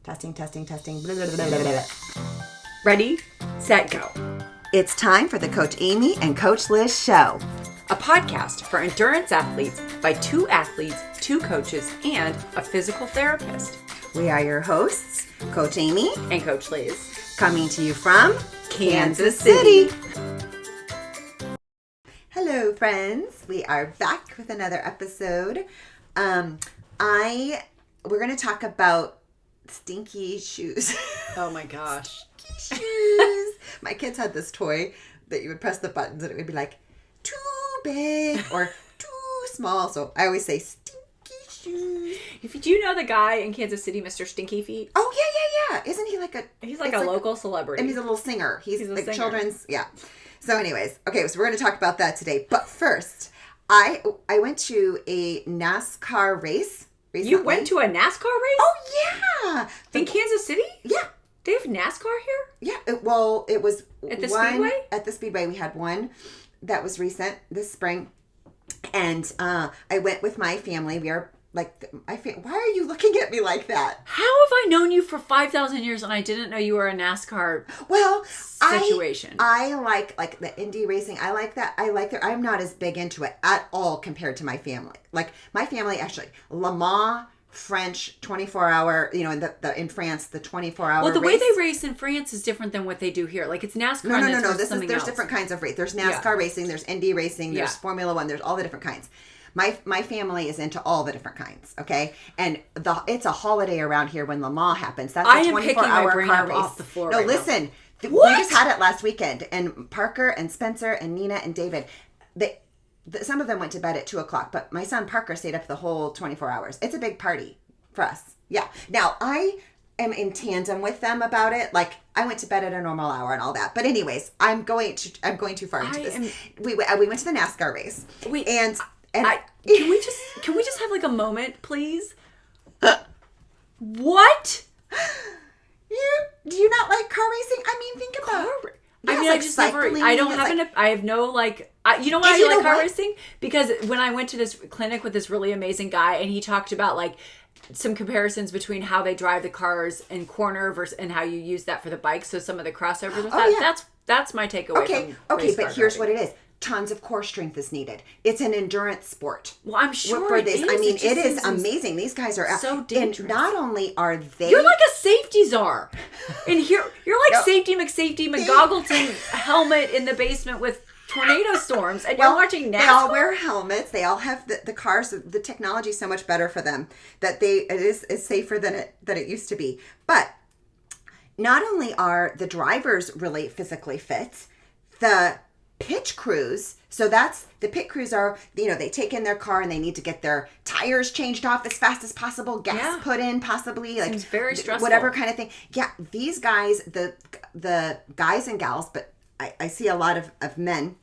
Testing. Blah, blah, blah, blah, blah. Ready, set, go. It's time for the Coach Amy and Coach Liz show. A podcast for endurance athletes by two athletes, two coaches, and a physical therapist. We are your hosts, Coach Amy And Coach Liz. coming to you from Kansas City. Hello, friends. We are back with another episode. We're going to talk about Stinky shoes. Oh my gosh. Stinky shoes. My kids had this toy that you would press the buttons and it would be like too big or too small. So I always say Stinky shoes. Do you know the guy in Kansas City, Mr. Stinky Feet? Oh, yeah. Isn't he like a... He's like a local celebrity. And he's a little singer. He's like singer. Children's... Yeah. So anyways, okay, so we're going to talk about that today. But first, I went to a NASCAR race recently. You went to a NASCAR race? Oh, yeah. In Kansas City? Yeah. They have NASCAR here? Yeah. It was... At the Speedway? At the Speedway. We had one that was recent this spring. And I went with my family. We are... why are you looking at me like that? How have I known you for 5,000 years and I didn't know you were a NASCAR situation? I like the Indy racing. I like that. I'm not as big into it at all compared to my family. Like my family actually, Le Mans, French 24-hour, in France, the 24-hour Well, the way race. they race in France is different than what they do here. Like it's NASCAR. No. There's different kinds of race. There's NASCAR racing, there's Indy racing, there's Formula One, there's all the different kinds. My family is into all the different kinds, okay? And it's a holiday around here when Le Mans happens. That's a 24-hour car race. Off the floor no, right listen. Now. We just had it last weekend. And Parker and Spencer and Nina and David, some of them went to bed at 2 o'clock, but my son Parker stayed up the whole 24 hours. It's a big party for us. Yeah. Now, I am in tandem with them about it. Like, I went to bed at a normal hour and all that. But anyways, I'm going too far into this. We went to the NASCAR race. Can we just have like a moment, please? What? Do you not like car racing? I mean, think about it. I mean, I just cycling, I have no like, you know why I like car racing? Because when I went to this clinic with this really amazing guy and he talked about like some comparisons between how they drive the cars in corner versus and how you use that for the bikes. So some of the crossovers with that. Yeah. That's my takeaway. Okay, but here's what it is. Tons of core strength is needed. It's an endurance sport. Well, I'm sure for this. I mean, it is amazing. These guys are so dangerous. And not only are they... You're like a safety czar. And here, you're like Safety McGoggleton helmet in the basement with tornado storms. And you're watching NASCAR. They all wear helmets. They all have the cars. The technology is so much better for them that it is safer than it used to be. But not only are the drivers really physically fit, the pit crews, so that's the pit crews are, they take in their car and they need to get their tires changed off as fast as possible, gas put in possibly, like seems very stressful, whatever kind of thing. Yeah, these guys, the guys and gals, but I see a lot of men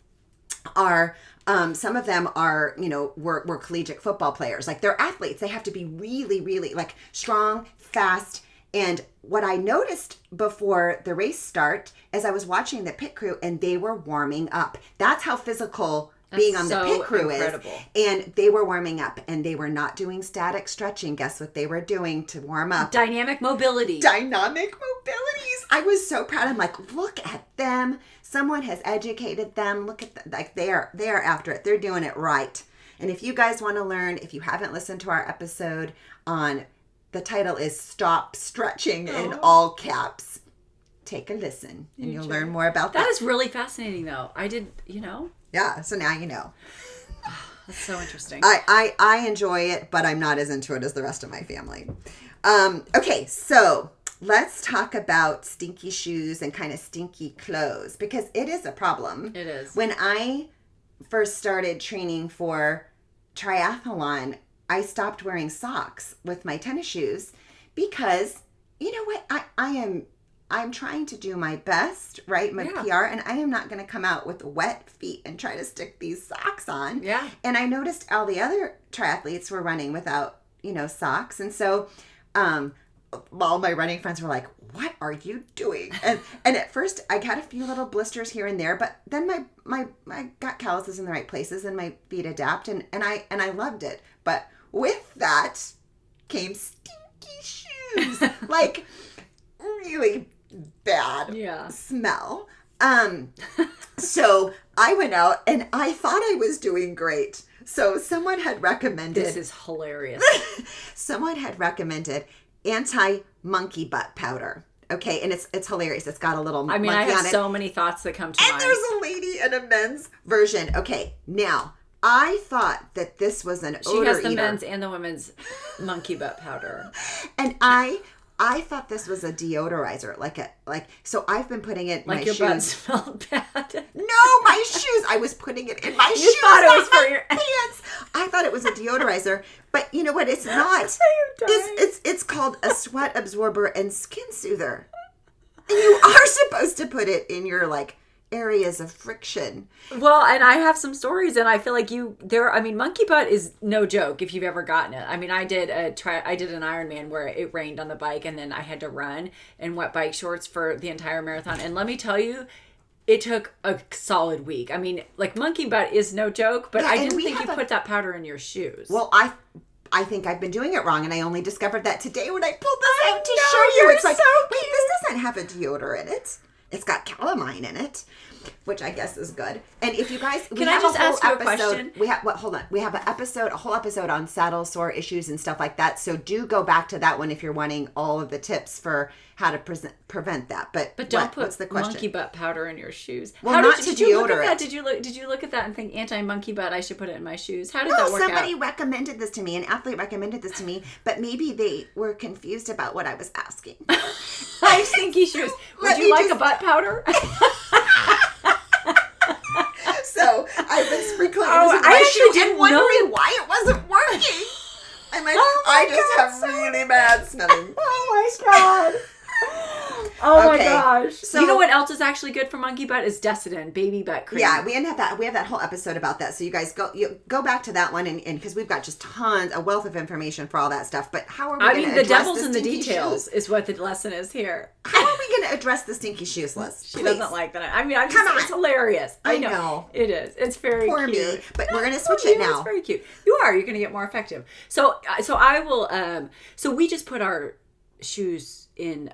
are some of them are were collegiate football players. Like they're athletes. They have to be really, really like strong, fast. And what I noticed before the race start is I was watching the pit crew and they were warming up. That's how physical being on the pit crew is. And they were warming up and they were not doing static stretching. Guess what they were doing to warm up? Dynamic mobility. Dynamic mobilities. I was so proud. I'm like, look at them. Someone has educated them. Look at them. Like they are after it. They're doing it right. And if you guys want to learn, if you haven't listened to our episode on... The title is Stop Stretching in all caps. Take a listen and you'll learn more about that. That is really fascinating though. I did, Yeah, so now you know. That's so interesting. I enjoy it, but I'm not as into it as the rest of my family. Okay, so let's talk about stinky shoes and kind of stinky clothes because it is a problem. It is. When I first started training for triathlon, I stopped wearing socks with my tennis shoes because you know what? I'm trying to do my best, right? My PR, and I am not going to come out with wet feet and try to stick these socks on. Yeah. And I noticed all the other triathletes were running without, socks. And so all my running friends were like, what are you doing? And at first I got a few little blisters here and there, but then my got calluses in the right places and my feet adapt and I loved it. But with that came stinky shoes. Like really bad Yeah. smell. So I went out and I thought I was doing great. So someone had recommended. This is hilarious. Someone had recommended anti-monkey butt powder. Okay, and it's hilarious. It's got a little I mean, monkey I have on it. so many thoughts that come to mind. And there's a lady in a men's version. Okay, now I thought that this was an odor She has the eater. men's and the women's monkey butt powder. And I thought this was a deodorizer, so I've been putting it in Like my your shoes. butt smelled bad. No, my shoes. I was putting it in my shoes. You thought it was not for my your pants. I thought it was a deodorizer, but you know what? It's not. It's called a sweat absorber and skin soother. And you are supposed to put it in your areas of friction. Well, and I have some stories, and I feel like monkey butt is no joke if you've ever gotten it. I mean, I did an Ironman where it rained on the bike, and then I had to run in wet bike shorts for the entire marathon. And let me tell you, it took a solid week. I mean, monkey butt is no joke, but I didn't think you put that powder in your shoes. Well, I think I've been doing it wrong, and I only discovered that today when I pulled this out to show you. You're It's like, so wait, this doesn't have a deodorant in it. It's got calamine in it, which I guess is good. And if you guys, Can I just ask you a question? We have hold on. We have a whole episode on saddle sore issues and stuff like that. So do go back to that one if you're wanting all of the tips for how to prevent that. But don't what's the put question? monkey butt powder in your shoes. Well, not to did you look at deodorant. that? Did you look at that and think anti-monkey butt? I should put it in my shoes. How did No, that work somebody out? recommended this to me. An athlete recommended this to me, but maybe they were confused about what I was asking. I have stinky shoes. Would Let you me like a just- butt powder? So I've been sprinkling Oh, this in I my actually shoe didn't and wondering know. why it wasn't working. I'm like, Oh my I just God, have so really bad smelling. Oh my god. Oh Okay, my gosh. so- you know what else is actually good for monkey butt is Desitin, baby butt cream. Yeah, we have that whole episode about that. So you guys go back to that one and because we've got just a wealth of information for all that stuff. But how are we going to address the devil's in the stinky details shoes? is what the lesson is here. How are we going to address the stinky shoes, Liz? She doesn't like that. I mean, Come on. it's hilarious. I know. It is. It's very Poor cute. me. But we're going to switch You, it now. It's very cute. You are. You're going to get more effective. So I will. So we just put our shoes in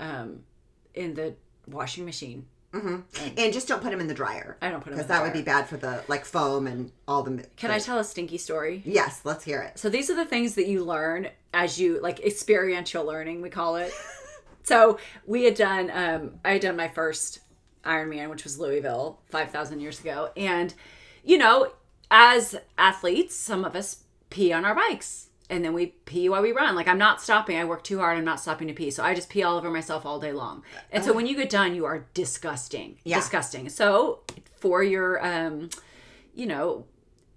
the washing machine. Mm-hmm. And just don't put them in the dryer. I don't put 'em in because the that would dryer. be bad for the foam and all the. Can I tell a stinky story? Yes, let's hear it. So these are the things that you learn as you experiential learning, we call it. So we had done. I had done my first Ironman, which was Louisville 5,000 years ago, and as athletes, some of us pee on our bikes. And then we pee while we run. I'm not stopping. I work too hard. I'm not stopping to pee. So I just pee all over myself all day long. And so when you get done, you are disgusting. Yeah. Disgusting. So for your,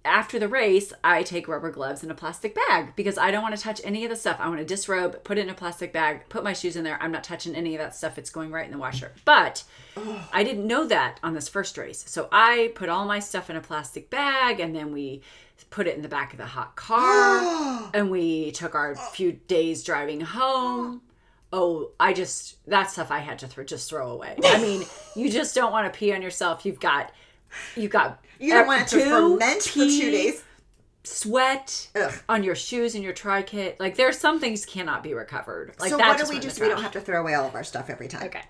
after the race, I take rubber gloves and a plastic bag because I don't want to touch any of the stuff. I want to disrobe, put it in a plastic bag, put my shoes in there. I'm not touching any of that stuff. It's going right in the washer. But I didn't know that on this first race. So I put all my stuff in a plastic bag and then we put it in the back of the hot car and we took our few days driving home. Oh, that stuff I had to just throw away. I mean, you just don't want to pee on yourself. You've got You don't want it to ferment for 2 days. Sweat on your shoes and your tri-kit. There's some things cannot be recovered. So that what do just we went in just? the We don't trash. have to throw away all of our stuff every time. Okay.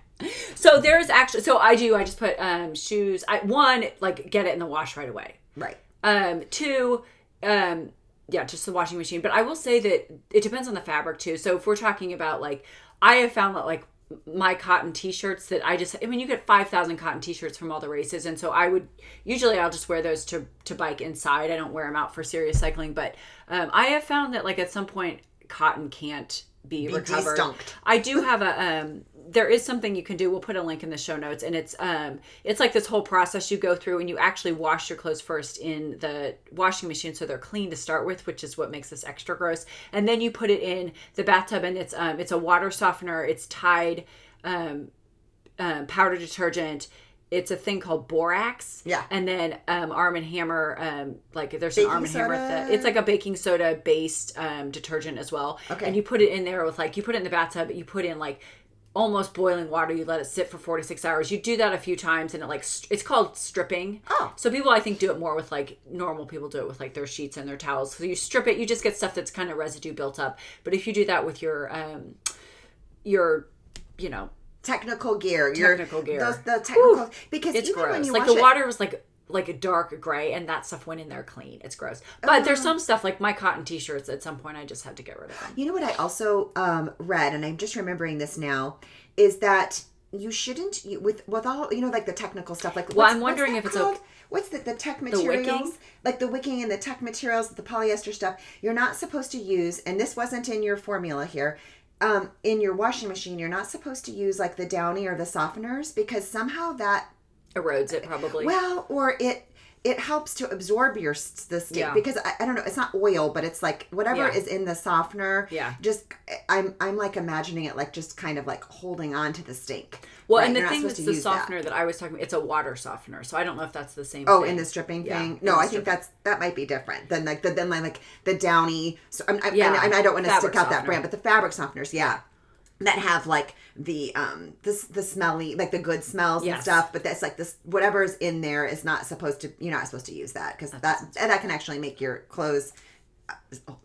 So there's actually. So I just put shoes. Get it in the wash right away. Right. Two, just the washing machine. But I will say that it depends on the fabric too. So if we're talking about I have found that my cotton t-shirts that you get 5,000 cotton t-shirts from all the races. And so I'll just wear those to bike inside. I don't wear them out for serious cycling. But I have found that at some point cotton can't be recovered. De-stunked. I do have there is something you can do. We'll put a link in the show notes, and it's this whole process you go through, and you actually wash your clothes first in the washing machine so they're clean to start with, which is what makes this extra gross. And then you put it in the bathtub, and it's a water softener. It's Tide powder detergent. It's a thing called borax. Yeah. And then Arm & Hammer, there's an Baking Arm & Hammer. soda? It's like a baking soda based detergent as well. Okay. And you put it in there with you put it in the bathtub, you put in almost boiling water. You let it sit for 4 to 6 hours. You do that a few times, and it's called stripping. Oh. So people, I think, do it more with normal people do it with their sheets and their towels. So you strip it, you just get stuff that's kind of residue built up. But if you do that with your technical gear. Technical gear. The technical, because it's even gross. when you like wash the water was like a dark gray, and that stuff went in there clean. It's gross. But there's some stuff like my cotton t-shirts. At some point, I just had to get rid of them. You know what I also read, and I'm just remembering this now, is that you shouldn't with all like the technical stuff. Like, I'm wondering if it's okay. What's the tech materials? Like the wicking and the tech materials, the polyester stuff. You're not supposed to use, and this wasn't in your formula here. In your washing machine, you're not supposed to use like the Downy or the softeners, because somehow that erodes it probably. Well, or it helps to absorb the stink, because I don't know, it's not oil, but it's like whatever is in the softener. Yeah. Just I'm like imagining it like just kind of like holding on to the stink. Well, right? And the thing that's the softener that I was talking about, it's a water softener, so I don't know if that's the same thing. thing. In the stripping thing? No, I think that might be different than like the Downy. So I don't want to stick out that brand, but the fabric softeners, that have like the smelly, like the good smells and stuff, but that's like this, whatever's in there is not supposed to, you're not supposed to use that, because that can actually make your clothes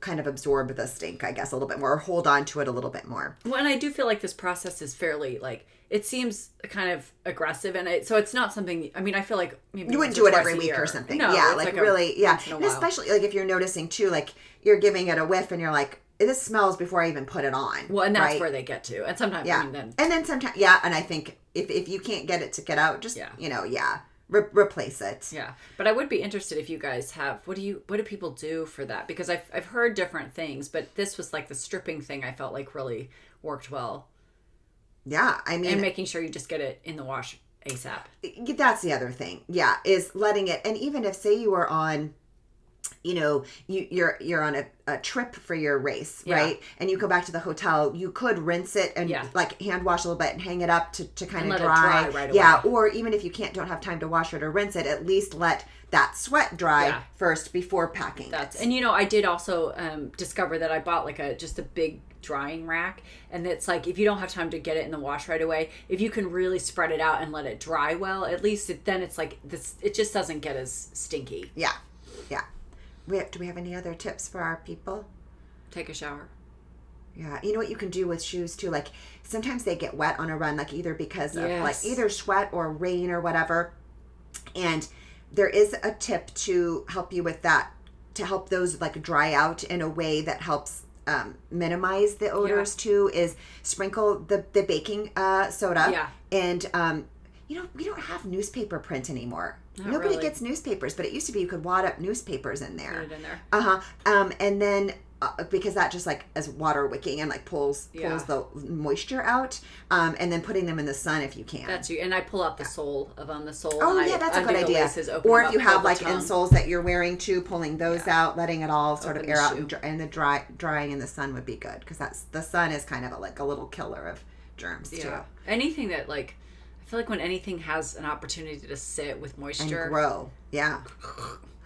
kind of absorb the stink, I guess, a little bit more, or hold on to it a little bit more. Well, and I do feel like this process is fairly, like, it seems kind of aggressive, and so it's not something, I mean, I feel like maybe you wouldn't do it every week or something. No, like really, and especially like if you're noticing too, like you're giving it a whiff and you're like, this smells before I even put it on. Well, and that's where they get to. And sometimes, and then sometimes, and I think if you can't get it to get out, just, replace it. Yeah. But I would be interested if you guys have, what do people do for that? Because I've heard different things, but this was like the stripping thing I felt like really worked well. Yeah, I mean. And making sure you just get it in the wash ASAP. That's the other thing. Yeah, is letting it, and even if, say you were on, you're on a trip for your race, right? And you go back to the hotel, you could rinse it and like hand wash a little bit and hang it up to kind of dry. It dry right away. Yeah, or even if you don't have time to wash it or rinse it, at least let that sweat dry first before packing it. And I did also discover that I bought like just a big drying rack, and it's like if you don't have time to get it in the wash right away, if you can really spread it out and let it dry well, at least then it's like this, it just doesn't get as stinky. Yeah. Do we have any other tips for our people? Take a shower. Yeah. You know what you can do with shoes too? Like sometimes they get wet on a run, like either because of like either sweat or rain or whatever. And there is a tip to help you with that, to help those like dry out in a way that helps minimize the odors too, is sprinkle the baking soda. Yeah. And we don't have newspaper print anymore. Nobody gets newspapers, but it used to be you could wad up newspapers in there. Put it in there. And then because that just like as water wicking and like pulls the moisture out. And then putting them in the sun if you can. That's you. And I pull out the sole of the sole. Oh yeah, that's a good idea. Or if you have like insoles that you're wearing too, pulling those out, letting it all sort of air out, and the drying in the sun would be good, because the sun is kind of like a little killer of germs too. Anything that like. I feel like when anything has an opportunity to sit with moisture and grow,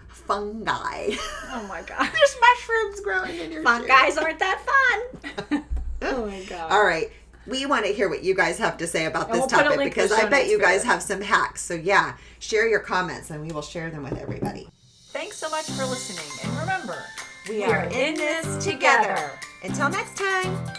fungi. Oh my god, there's mushrooms growing in your fungi aren't that fun. Oh my god. All right, we want to hear what you guys have to say about this topic, because I bet you guys have some hacks. So share your comments and we will share them with everybody. Thanks so much for listening, and remember, we are in this together. Until next time.